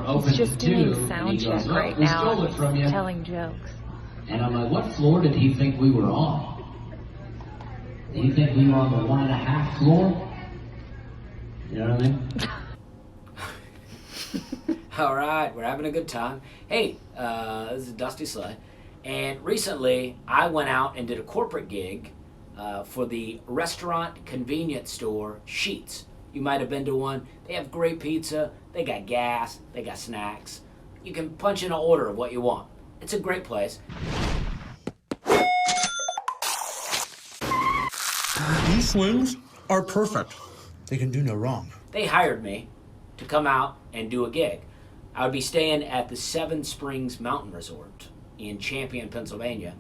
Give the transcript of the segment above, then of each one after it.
open He's just to 2, doing sound check goes, right we now. stole it from you. Telling jokes. And I'm like, what floor did he think we were on? Did he think we were on the 1.5 floor? You know what I mean? All right, we're having a good time. Hey, this is Dusty Slay. And recently, I went out and did a corporate gig for the restaurant convenience store Sheetz. You might have been to one. They have great pizza. They got gas. They got snacks. You can punch in an order of what you want. It's a great place. These swings are perfect. They can do no wrong. They hired me to come out and do a gig. I would be staying at the Seven Springs Mountain Resort in Champion, Pennsylvania.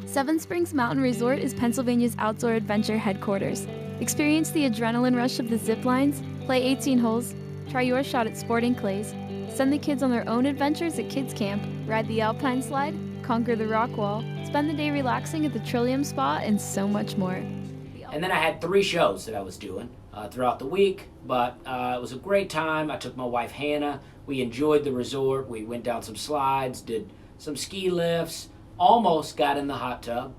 Seven Springs Mountain Resort is Pennsylvania's outdoor adventure headquarters. Experience the adrenaline rush of the zip lines, play 18 holes, try your shot at sporting clays, send the kids on their own adventures at kids camp, ride the alpine slide, conquer the rock wall, spend the day relaxing at the Trillium Spa, and so much more. And then I had 3 shows that I was doing throughout the week, but it was a great time. I took my wife Hannah. We enjoyed the resort. We went down some slides, did some ski lifts, almost got in the hot tub.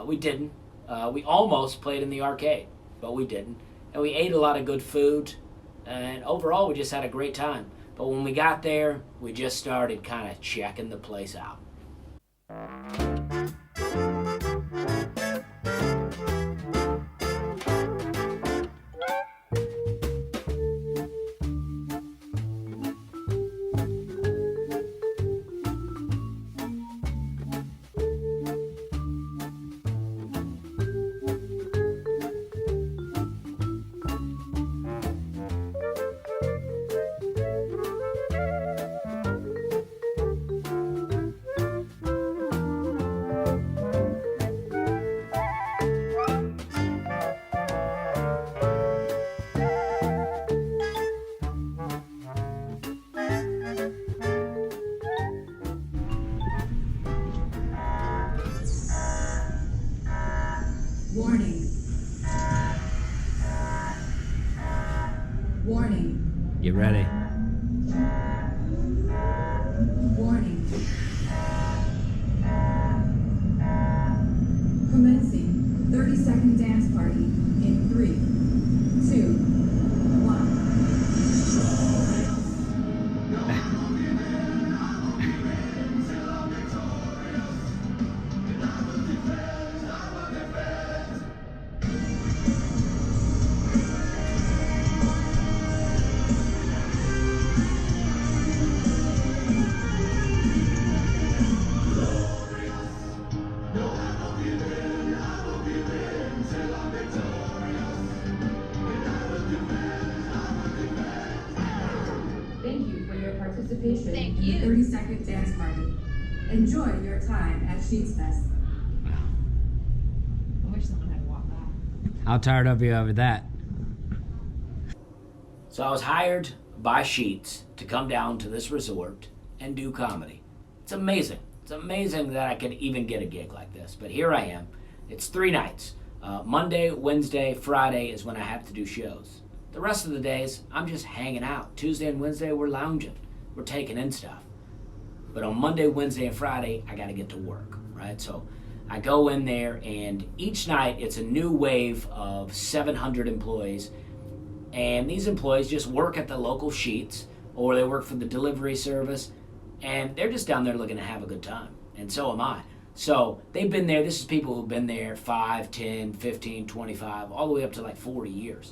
We didn't. We almost played in the arcade, but we didn't. And we ate a lot of good food, and overall we just had a great time. But when we got there, we just started kind of checking the place out. Warning. Warning. Get ready. Warning. Commencing 30-second dance party in 3, 2, 1. Thank you for your participation in the 30-second dance party. Enjoy your time at Sheetz Fest. I wish someone had walked by. How tired of you over that? So I was hired by Sheetz to come down to this resort and do comedy. It's amazing. It's amazing that I could even get a gig like this. But here I am. It's 3 nights. Monday, Wednesday, Friday is when I have to do shows. The rest of the days, I'm just hanging out. Tuesday and Wednesday, we're lounging. We're taking in stuff. But on Monday, Wednesday, and Friday, I got to get to work, right? So I go in there, and each night, it's a new wave of 700 employees. And these employees just work at the local Sheetz, or they work for the delivery service, and they're just down there looking to have a good time. And so am I. So they've been there. This is people who've been there 5, 10, 15, 25, all the way up to like 40 years.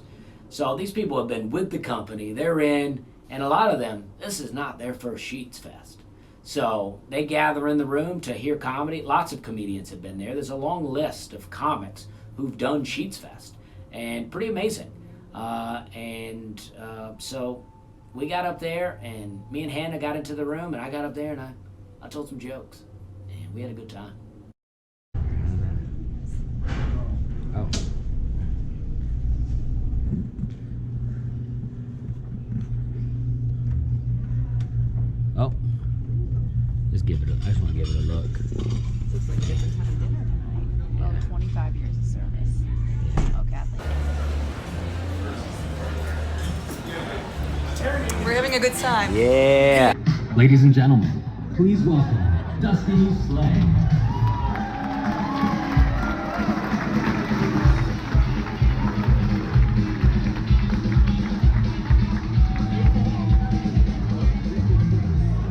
So these people have been with the company. They're in, and a lot of them, this is not their first Sheetz Fest. So they gather in the room to hear comedy. Lots of comedians have been there. There's a long list of comics who've done Sheetz Fest, and pretty amazing. So we got up there, and me and Hannah got into the room, and I got up there, and I told some jokes, and we had a good time. Oh. Oh. Just give it a, I just want to give it a look. Looks like a different kind of dinner tonight. Oh, 25 years of service. Oh, Kathleen. We're having a good time. Yeah. Ladies and gentlemen, please welcome Dusty Slay.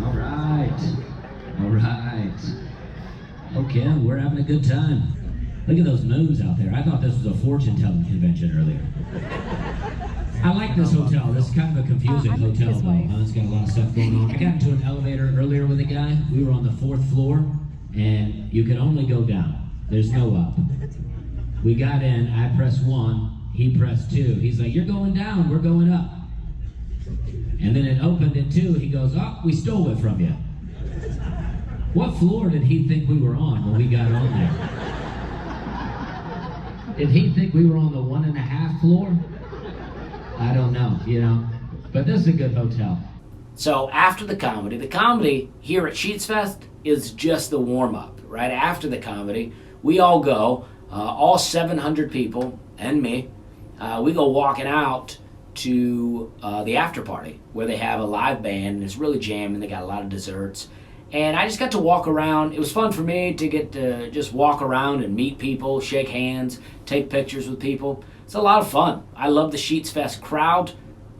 All right. Okay, we're having a good time. Look at those moons out there. I thought this was a fortune-telling convention earlier. I like this hotel. This is kind of a confusing hotel, though. It's got a lot of stuff going on. I got into an elevator earlier with a guy. We were on the 4th floor, and you could only go down. There's no up. We got in. I pressed 1. He pressed 2. He's like, "You're going down. We're going up." And then it opened at 2. He goes, "Oh, we stole it from you." What floor did he think we were on when we got on there? Did he think we were on the 1.5 floor? I don't know, but this is a good hotel. So after the comedy here at Sheetz Fest is just the warm-up. Right after the comedy, we all go, all 700 people and me, we go walking out to the after party where they have a live band and it's really jamming. They got a lot of desserts. And I just got to walk around. It was fun for me to get to just walk around and meet people, shake hands, take pictures with people. It's a lot of fun. I love the Sheetz Fest crowd,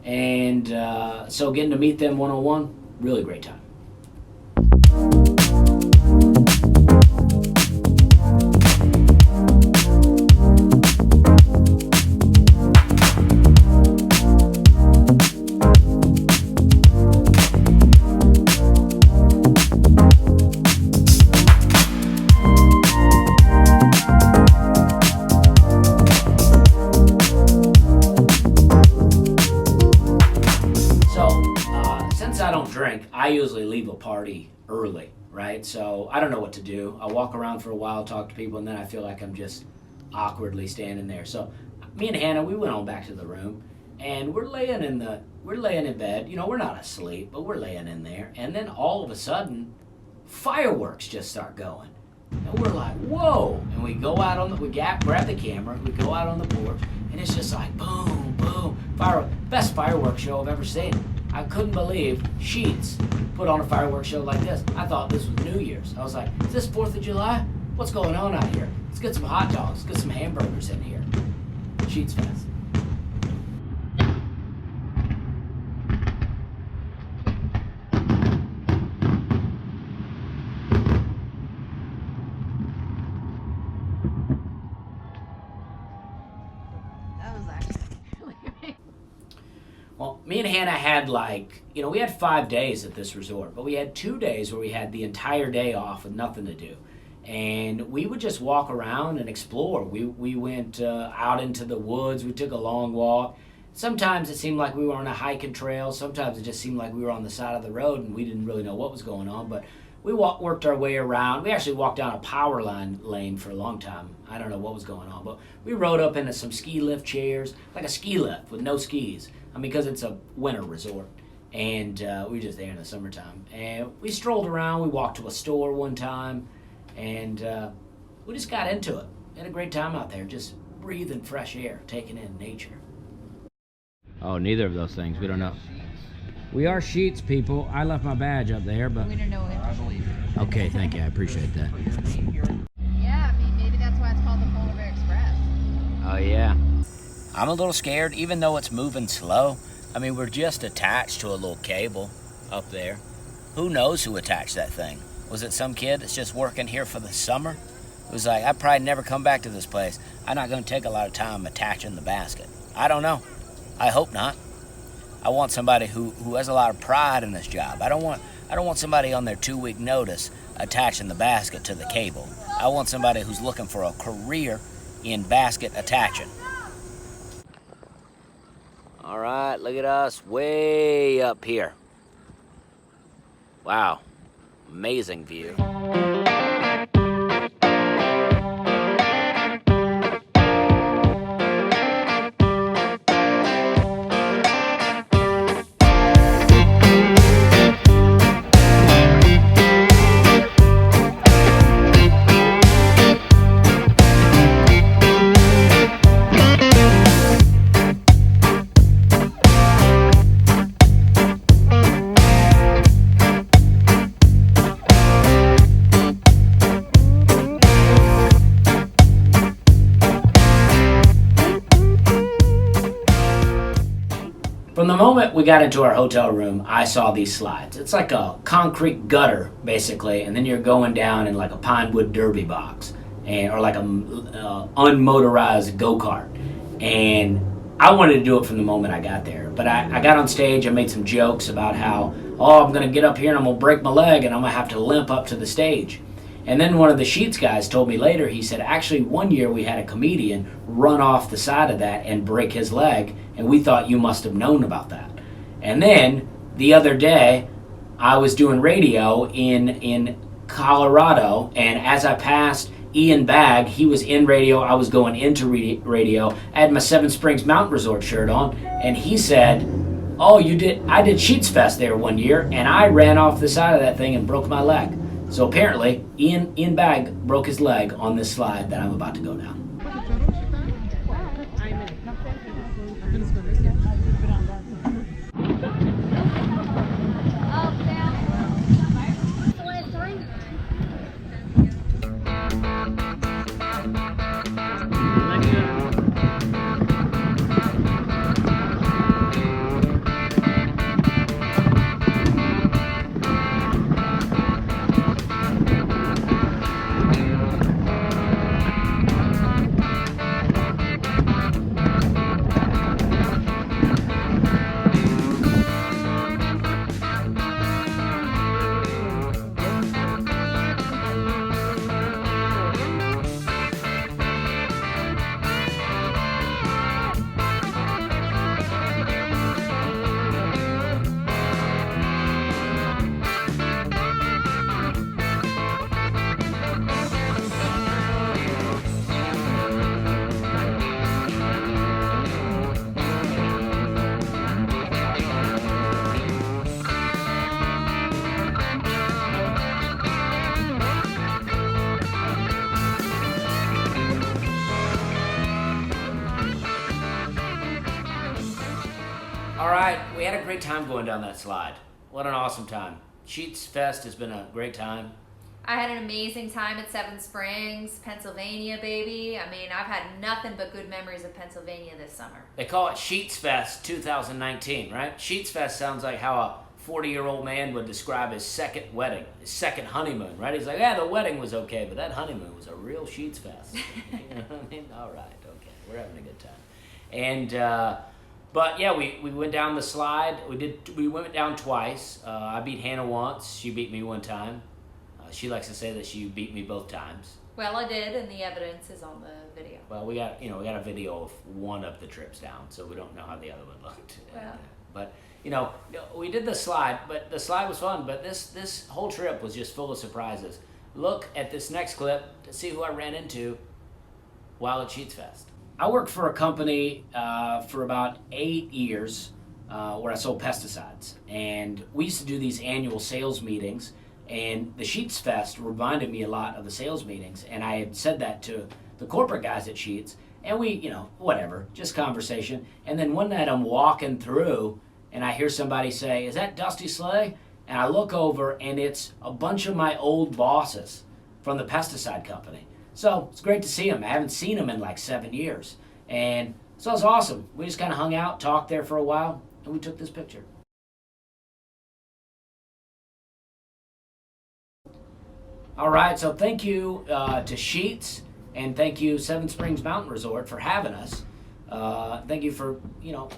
and so getting to meet them one-on-one, really great time. I usually leave a party early, right? So I don't know what to do. I walk around for a while, talk to people, and then I feel like I'm just awkwardly standing there. So me and Hannah, we went on back to the room, and we're laying in bed. We're not asleep, but we're laying in there. And then all of a sudden, fireworks just start going. And we're like, whoa! And we go out we grab the camera, we go out on the porch, and it's just like boom, boom, best fireworks show I've ever seen. I couldn't believe Sheetz put on a fireworks show like this. I thought this was New Year's. I was like, is this 4th of July? What's going on out here? Let's get some hot dogs, get some hamburgers in here. Sheetz Fest. Well, me and Hannah had we had 5 days at this resort, but we had 2 days where we had the entire day off with nothing to do. And we would just walk around and explore. We went out into the woods. We took a long walk. Sometimes it seemed like we were on a hiking trail. Sometimes it just seemed like we were on the side of the road and we didn't really know what was going on. But we worked our way around. We actually walked down a power line lane for a long time. I don't know what was going on, but we rode up into some ski lift chairs, like a ski lift with no skis. Because it's a winter resort, and we were just there in the summertime. And we strolled around. We walked to a store one time, and we just got into it. Had a great time out there, just breathing fresh air, taking in nature. Oh, neither of those things. We don't know. We are Sheetz people. I left my badge up there, but We don't know it. Okay, thank you. I appreciate that. Yeah, maybe that's why it's called the Polar Bear Express. Oh, yeah. I'm a little scared, even though it's moving slow. We're just attached to a little cable up there. Who knows who attached that thing? Was it some kid that's just working here for the summer? It was like, I'd probably never come back to this place. I'm not going to take a lot of time attaching the basket. I don't know. I hope not. I want somebody who has a lot of pride in this job. I don't want somebody on their 2-week notice attaching the basket to the cable. I want somebody who's looking for a career in basket attaching. All right, look at us way up here. Wow, amazing view. From the moment we got into our hotel room, I saw these slides. It's like a concrete gutter, basically, and then you're going down in like a pine wood derby box, or like a unmotorized go-kart. And I wanted to do it from the moment I got there. But I got on stage, I made some jokes about how, I'm going to get up here and I'm going to break my leg and I'm going to have to limp up to the stage. And then one of the Sheetz guys told me later, he said, actually, one year we had a comedian run off the side of that and break his leg, and we thought you must have known about that. And then the other day, I was doing radio in Colorado, and as I passed Ian Bagg, he was in radio, I was going into radio, I had my Seven Springs Mountain Resort shirt on, and he said, I did Sheetz Fest there one year, and I ran off the side of that thing and broke my leg. So apparently, Ian Bagg broke his leg on this slide that I'm about to go down. All right, we had a great time going down that slide. What an awesome time. Sheetz Fest has been a great time. I had an amazing time at Seven Springs, Pennsylvania, baby. I mean, I've had nothing but good memories of Pennsylvania this summer. They call it Sheetz Fest 2019, right? Sheetz Fest sounds like how a 40-year-old man would describe his second wedding, his second honeymoon, right? He's like, the wedding was okay, but that honeymoon was a real Sheetz Fest. You know what I mean? All right, okay, we're having a good time. And, but yeah, we went down the slide. We went down twice. I beat Hannah once. She beat me one time. She likes to say that she beat me both times. Well, I did, and the evidence is on the video. Well, we got a video of one of the trips down, so we don't know how the other one looked. Well. But we did the slide, but the slide was fun. But this whole trip was just full of surprises. Look at this next clip to see who I ran into while at Sheetz Fest. I worked for a company for about 8 years where I sold pesticides, and we used to do these annual sales meetings. And the Sheetz Fest reminded me a lot of the sales meetings, and I had said that to the corporate guys at Sheetz, and we, whatever, just conversation. And then one night I'm walking through, and I hear somebody say, "Is that Dusty Slay?" And I look over, and it's a bunch of my old bosses from the pesticide company. So it's great to see them. I haven't seen them in like 7 years. And so it was awesome. We just kind of hung out, talked there for a while, and we took this picture. All right, so thank you to Sheetz, and thank you Seven Springs Mountain Resort for having us. Thank you for,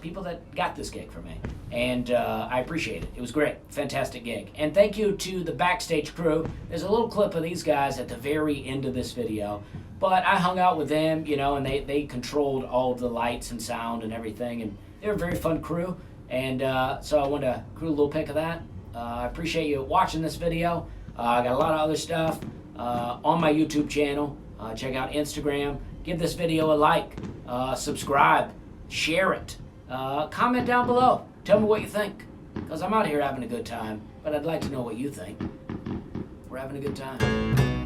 people that got this gig for me. And I appreciate it. It was great. Fantastic gig. And thank you to the backstage crew. There's a little clip of these guys at the very end of this video. But I hung out with them, and they controlled all of the lights and sound and everything. And they were a very fun crew. And so I wanted to crew a little pic of that. I appreciate you watching this video. I got a lot of other stuff on my YouTube channel. Check out Instagram. Give this video a like. Subscribe. Share it. Comment down below. Tell me what you think. Because I'm out here having a good time. But I'd like to know what you think. We're having a good time.